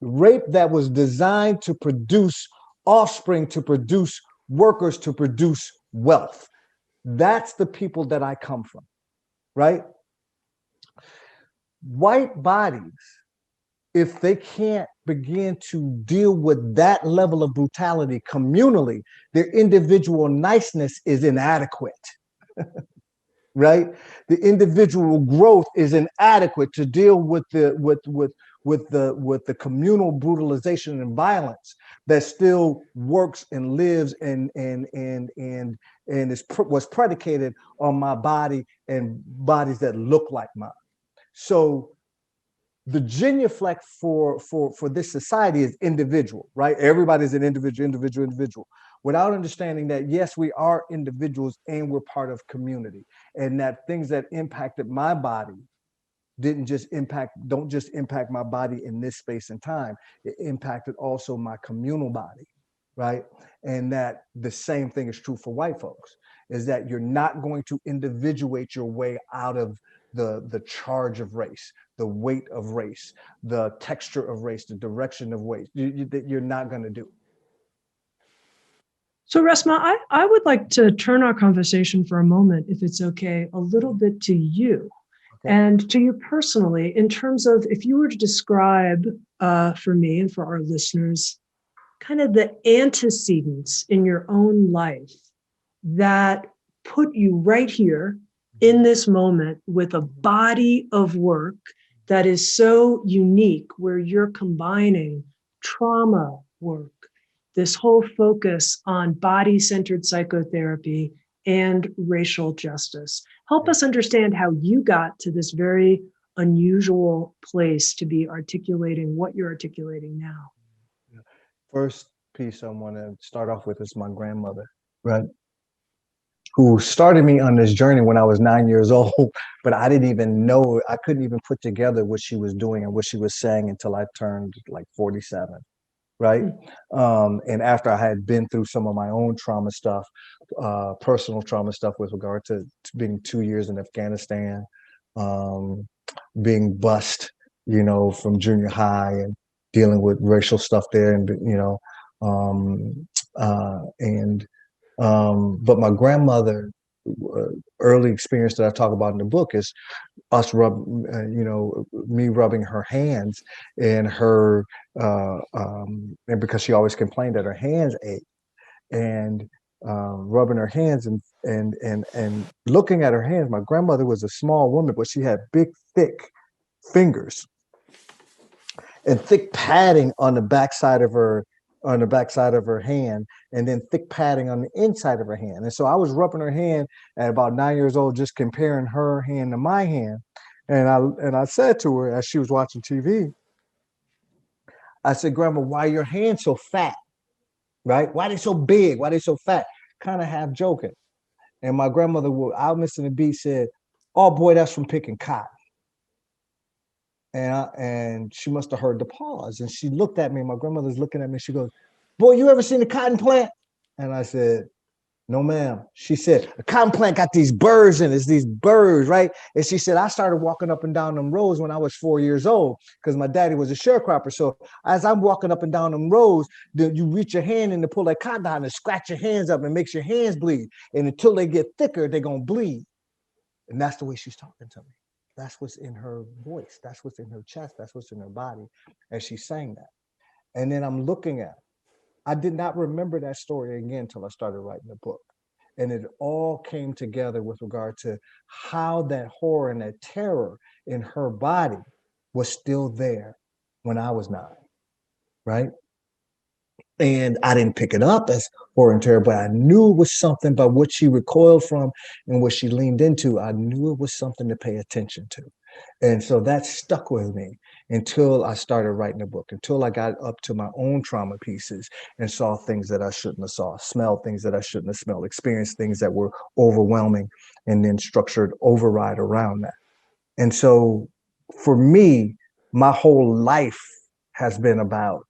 rape that was designed to produce offspring, to produce workers, to produce wealth. That's the people that I come from, right? White bodies, if they can't begin to deal with that level of brutality communally, their individual niceness is inadequate, right? The individual growth is inadequate to deal with the communal brutalization and violence that still works and lives and was predicated on my body and bodies that look like mine. So the genuflect for this society is individual, right? Everybody's an individual, without understanding that yes, we are individuals and we're part of community, and that things that impacted my body don't just impact my body in this space and time. It impacted also my communal body, right? And that the same thing is true for white folks. is that you're not going to individuate your way out of the charge of race, the weight of race, the texture of race, the direction of race. You're not going to do it. So Resmaa, I would like to turn our conversation for a moment, if it's okay, a little bit to you. Okay. And to you personally, in terms of if you were to describe for me and for our listeners, kind of the antecedents in your own life that put you right here in this moment with a body of work that is so unique, where you're combining trauma work, this whole focus on body-centered psychotherapy and racial justice. Help us understand how you got to this very unusual place to be articulating what you're articulating now. First piece I want to start off with is my grandmother, right? Who started me on this journey when I was 9 years old, but I didn't even know, I couldn't even put together what she was doing and what she was saying until I turned like 47. Right. And after I had been through some of my own trauma stuff, personal trauma stuff with regard to being 2 years in Afghanistan, being bused, you know, from junior high and dealing with racial stuff there. And, you know, but my grandmother, early experience that I talk about in the book is us me rubbing her hands and her, and because she always complained that her hands ached, and rubbing her hands and looking at her hands. My grandmother was a small woman, but she had big, thick fingers and thick padding on the backside of her hand, and then thick padding on the inside of her hand. And so I was rubbing her hand at about 9 years old, just comparing her hand to my hand. And I said to her as she was watching TV, I said, "Grandma, why are your hands so fat? Right? Why are they so big? Why are they so fat?" Kind of half joking. And my grandmother, out missing the beat, said, "Oh boy, that's from picking cotton." And she must have heard the pause. And she looked at me. My grandmother's looking at me. She goes, "Boy, you ever seen a cotton plant?" And I said, "No, ma'am." She said, "A cotton plant got these burrs in it. It's these burrs, right?" And she said, "I started walking up and down them rows when I was 4 years old because my daddy was a sharecropper. So as I'm walking up and down them rows, you reach your hand in to pull that cotton out and scratch your hands up and makes your hands bleed. And until they get thicker, they're going to bleed." And that's the way she's talking to me. That's what's in her voice. That's what's in her chest. That's what's in her body as she's saying that. And then I'm looking at it. I did not remember that story again until I started writing the book. And it all came together with regard to how that horror and that terror in her body was still there when I was 9, right? And I didn't pick it up as horror and terror, but I knew it was something by what she recoiled from and what she leaned into. I knew it was something to pay attention to. And so that stuck with me until I started writing the book, until I got up to my own trauma pieces and saw things that I shouldn't have saw, smelled things that I shouldn't have smelled, experienced things that were overwhelming, and then structured override around that. And so for me, my whole life has been about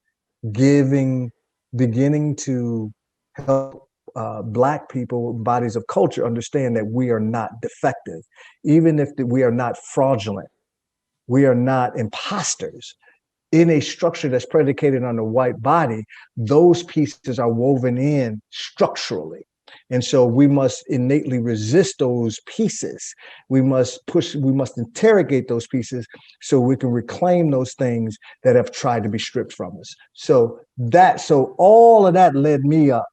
beginning to help Black people, bodies of culture, understand that we are not defective, even if we are not fraudulent, we are not imposters. In a structure that's predicated on the white body, those pieces are woven in structurally. And so we must innately resist those pieces. We must interrogate those pieces so we can reclaim those things that have tried to be stripped from us. So all of that led me up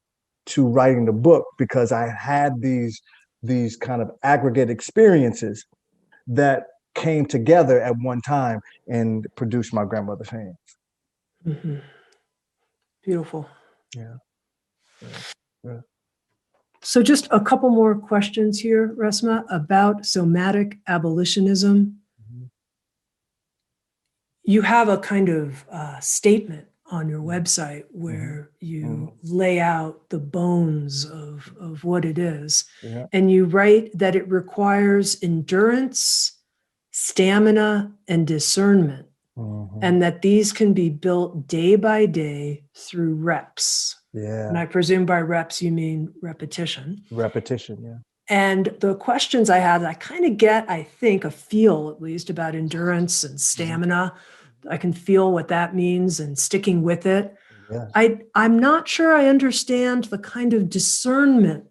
to writing the book, because I had these kind of aggregate experiences that came together at one time and produced my grandmother's hands. Mm-hmm. Beautiful. Yeah. Yeah. So just a couple more questions here, Resmaa, about somatic abolitionism. Mm-hmm. You have a kind of statement on your website where you lay out the bones of what it is. Yeah. And you write that it requires endurance, stamina, and discernment, and that these can be built day by day through reps. And I presume by reps, you mean repetition. Repetition, yeah. And the questions I had, I kind of get, I think, a feel at least about endurance and stamina. I can feel what that means and sticking with it. Yes. I'm not sure I understand the kind of discernment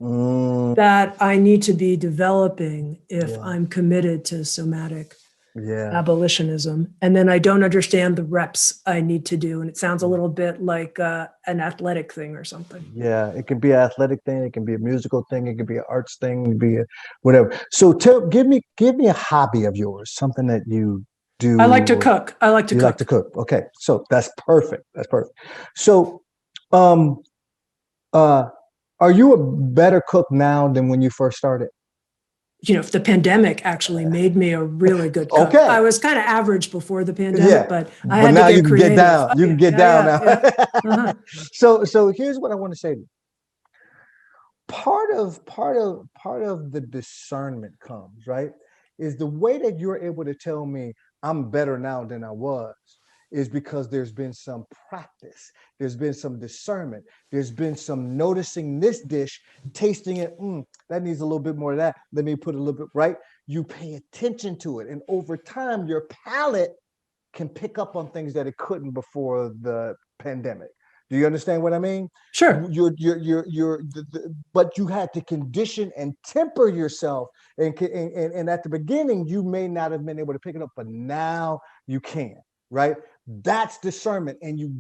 that I need to be developing if I'm committed to somatic abolitionism. And then I don't understand the reps I need to do. And it sounds a little bit like an athletic thing or something. Yeah, it can be an athletic thing, it can be a musical thing, it can be an arts thing, it can be whatever. So give me a hobby of yours, something that you do. I like to cook. I like to cook. You like to cook. Okay. So that's perfect. That's perfect. So are you a better cook now than when you first started? You know, if the pandemic actually made me a really good cook. Okay. I was kind of average before the pandemic, but I had now to get you can creative. get down. You can get down now. Uh-huh. So here's what I want to say to you. Part of the discernment comes, right, is the way that you're able to tell me I'm better now than I was is because there's been some practice, there's been some discernment, there's been some noticing this dish, tasting it, that needs a little bit more of that, let me put a little bit, right? You pay attention to it, and over time your palate can pick up on things that it couldn't before the pandemic. Do you understand what I mean? Sure. But you had to condition and temper yourself. And at the beginning, you may not have been able to pick it up, but now you can, right? That's discernment. And you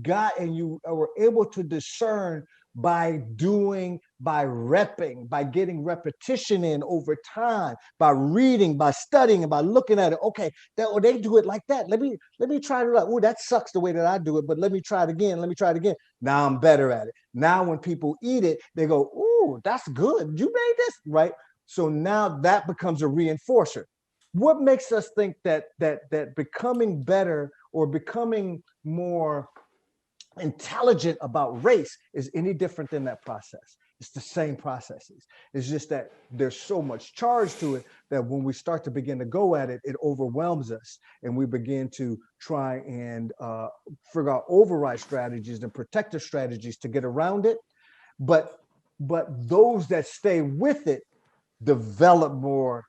were able to discern by repping, by getting repetition in over time, by reading, by studying, by looking at it. Okay, they do it like that. Let me try it out. Oh, that sucks the way that I do it, but let me try it again. Let me try it again. Now I'm better at it. Now when people eat it, they go, "Ooh, that's good. You made this," right? So now that becomes a reinforcer. What makes us think that becoming better or becoming more intelligent about race is any different than that process? It's the same processes. It's just that there's so much charge to it that when we start to begin to go at it, it overwhelms us, and we begin to try and figure out override strategies and protective strategies to get around it. But those that stay with it develop more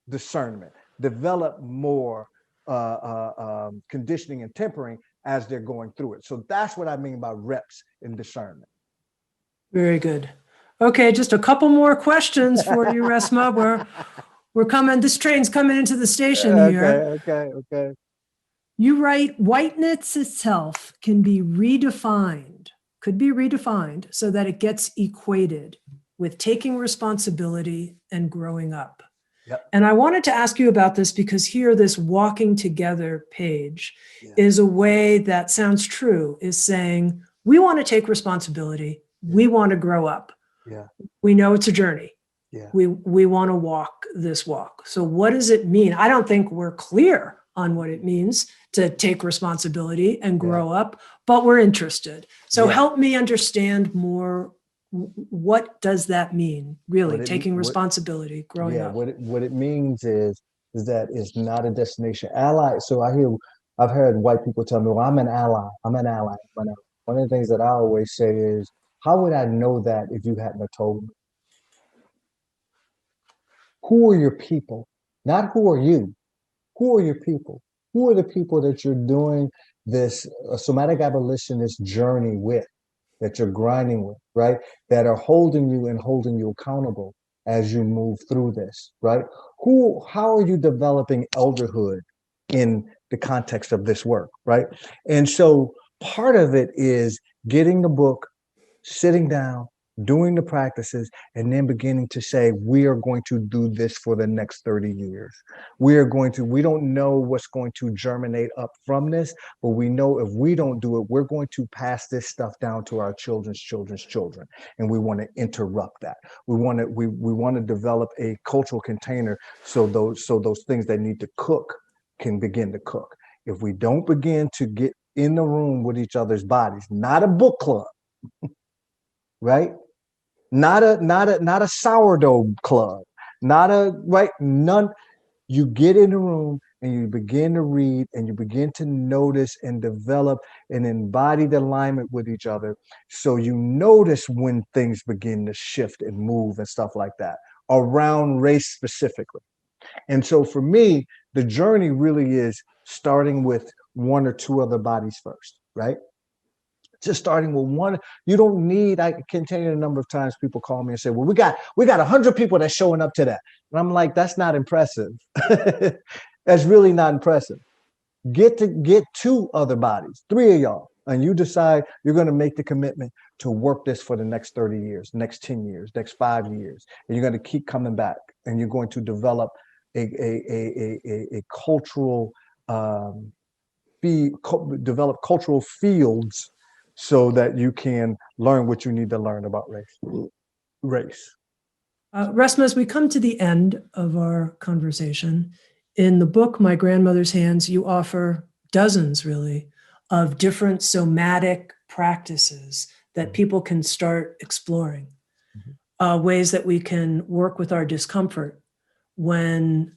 discernment, develop more conditioning and tempering as they're going through it. So that's what I mean by reps and discernment. Very good. Okay, just a couple more questions for you, Resmaa. We're coming, this train's coming into the station here. Okay. You write, whiteness itself can be redefined, could be redefined so that it gets equated with taking responsibility and growing up. Yep. And I wanted to ask you about this because here, this walking together page is a way that sounds true, is saying, we want to take responsibility. We want to grow up. We know it's a journey. We want to walk this walk. So what does it mean? I don't think we're clear on what it means to take responsibility and grow up, but we're interested. So help me understand more. What does that mean, really, taking responsibility, growing up? What it means is that it's not a destination. Ally. So I've heard white people tell me, well, I'm an ally. I'm an ally. One of the things that I always say is, how would I know that if you hadn't have told me? Who are your people? Not who are you? Who are your people? Who are the people that you're doing this somatic abolitionist journey with, that you're grinding with, right? That are holding you and holding you accountable as you move through this, right? How are you developing elderhood in the context of this work, right? And so part of it is getting the book, sitting down, doing the practices, and then beginning to say, we are going to do this for the next 30 years. We don't know what's going to germinate up from this, but we know if we don't do it, we're going to pass this stuff down to our children's children's children. And we want to interrupt that. We want to develop a cultural container so those things that need to cook can begin to cook. If we don't begin to get in the room with each other's bodies, not a book club, right? Not a sourdough club, none. You get in the room and you begin to read and you begin to notice and develop an embodied alignment with each other. So you notice when things begin to shift and move and stuff like that around race specifically. And so for me, the journey really is starting with one or two other bodies first, right? Just starting with one. You don't need, I can tell you the number of times people call me and say, well, we got 100 people that's showing up to that. And I'm like, that's not impressive. That's really not impressive. Get two other bodies, three of y'all, and you decide you're going to make the commitment to work this for the next 30 years, next 10 years, next 5 years. And you're going to keep coming back, and you're going to develop a cultural develop cultural fields so that you can learn what you need to learn about race. Resmaa, as we come to the end of our conversation, in the book, My Grandmother's Hands, you offer dozens, really, of different somatic practices that people can start exploring, ways that we can work with our discomfort when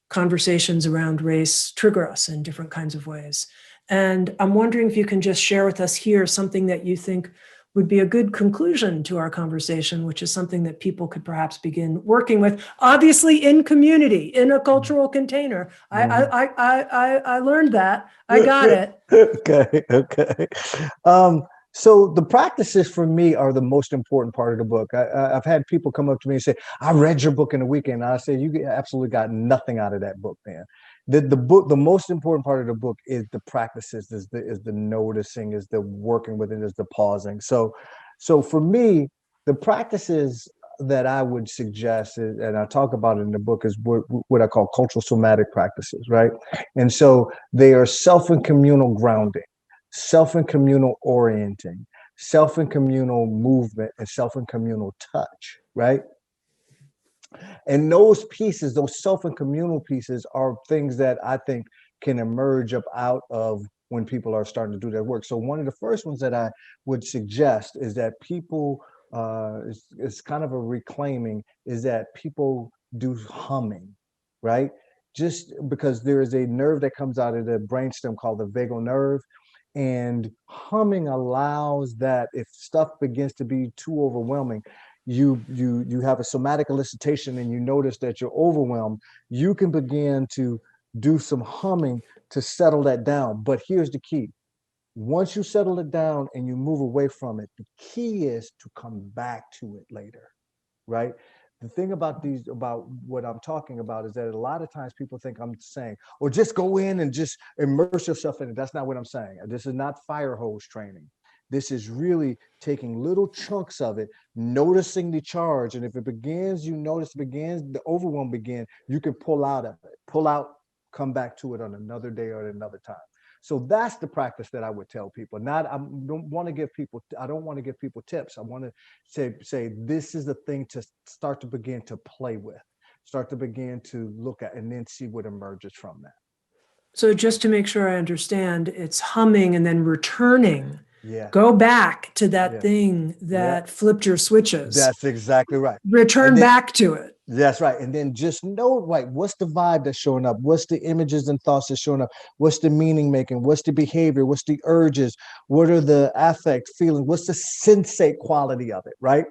conversations around race trigger us in different kinds of ways. And I'm wondering if you can just share with us here something that you think would be a good conclusion to our conversation, which is something that people could perhaps begin working with, obviously in community, in a cultural container. I learned that. I got it. Okay. So the practices for me are the most important part of the book. I've had people come up to me and say, I read your book in a weekend. And I say, you absolutely got nothing out of that book, man. The most important part of the book is the practices, is the noticing, is the working with it, is the pausing. So for me, the practices that I would suggest, and I talk about it in the book, is what I call cultural somatic practices, right? And so they are self and communal grounding, self and communal orienting, self and communal movement, and self and communal touch, right? And those pieces, those self and communal pieces, are things that I think can emerge up out of when people are starting to do their work. So one of the first ones that I would suggest is that people, it's kind of a reclaiming, is that people do humming, right? Just because there is a nerve that comes out of the brainstem called the vagal nerve, and humming allows that if stuff begins to be too overwhelming, you have a somatic elicitation and you notice that you're overwhelmed, you can begin to do some humming to settle that down. But here's the key. Once you settle it down and you move away from it, the key is to come back to it later, right? The thing about what I'm talking about is that a lot of times people think I'm saying, or just go in and just immerse yourself in it. That's not what I'm saying. This is not fire hose training. This is really taking little chunks of it, noticing the charge. And if it begins, you notice it begins, the overwhelm begins, you can pull out of it, pull out, come back to it on another day or another time. So that's the practice that I would tell people. I don't want to give people tips. I want to say this is the thing to start to begin to play with, start to begin to look at, and then see what emerges from that. So just to make sure I understand, it's humming and then returning. Yeah. Go back to that thing that flipped your switches. That's exactly right. Return back to it. That's right. And then just know, right, what's the vibe that's showing up? What's the images and thoughts that's showing up? What's the meaning making? What's the behavior? What's the urges? What are the affect feelings? What's the sensate quality of it, right?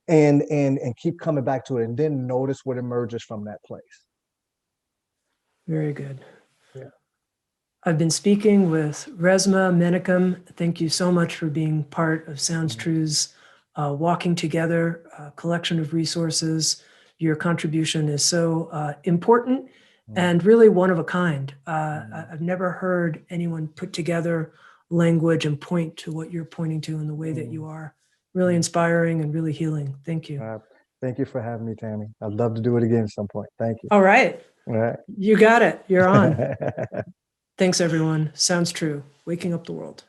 And keep coming back to it, and then notice what emerges from that place. Very good. Yeah. I've been speaking with Resmaa Menakem. Thank you so much for being part of Sounds True's Walking Together collection of resources. Your contribution is so important and really one of a kind. I've never heard anyone put together language and point to what you're pointing to in the way that you are. Really inspiring and really healing. Thank you. Thank you for having me, Tami. I'd love to do it again at some point. Thank you. All right. All right. You got it. You're on. Thanks, everyone. Sounds True. Waking up the world.